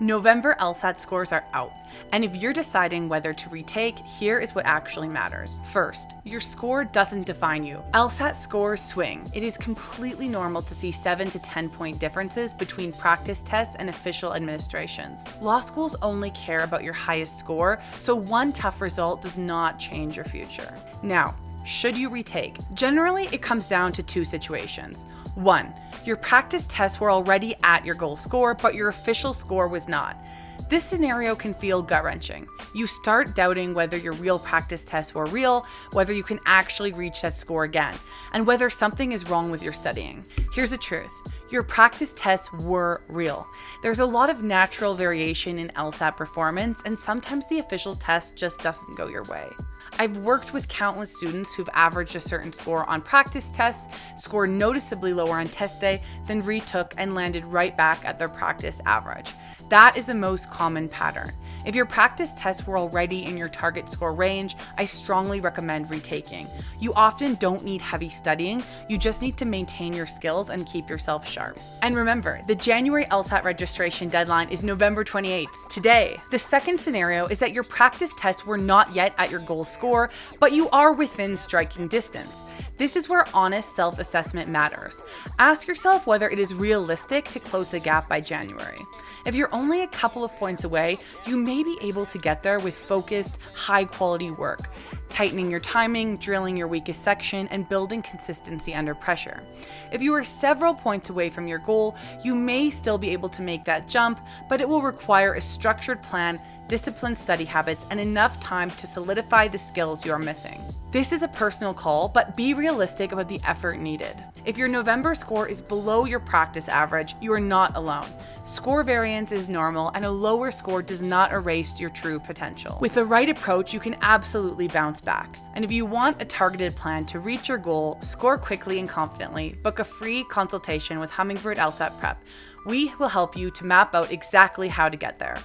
November LSAT scores are out, and if you're deciding whether to retake, here is what actually matters. First, your score doesn't define you. LSAT scores swing. It is completely normal to see 7 to 10 point differences between practice tests and official administrations. Law schools only care about your highest score, so one tough result does not change your future. Now, should you retake? Generally, it comes down to two situations. One, your practice tests were already at your goal score, but your official score was not. This scenario can feel gut-wrenching. You start doubting whether your real practice tests were real, whether you can actually reach that score again, and whether something is wrong with your studying. Here's the truth. Your practice tests were real. There's a lot of natural variation in LSAT performance, and sometimes the official test just doesn't go your way. I've worked with countless students who've averaged a certain score on practice tests, scored noticeably lower on test day, then retook and landed right back at their practice average. That is the most common pattern. If your practice tests were already in your target score range, I strongly recommend retaking. You often don't need heavy studying, you just need to maintain your skills and keep yourself sharp. And remember, the January LSAT registration deadline is November 28th, today. The second scenario is that your practice tests were not yet at your goal score, but you are within striking distance. This is where honest self-assessment matters. Ask yourself whether it is realistic to close the gap by January. If you're only a couple of points away, you may be able to get there with focused, high-quality work, tightening your timing, drilling your weakest section, and building consistency under pressure. If you are several points away from your goal, you may still be able to make that jump, but it will require a structured plan, disciplined study habits, and enough time to solidify the skills you are missing. This is a personal call, but be realistic about the effort needed. If your November score is below your practice average, you are not alone. Score variance is normal, and a lower score does not erase your true potential. With the right approach, you can absolutely bounce back. And if you want a targeted plan to reach your goal, score quickly and confidently, book a free consultation with Hummingbird LSAT Prep. We will help you to map out exactly how to get there.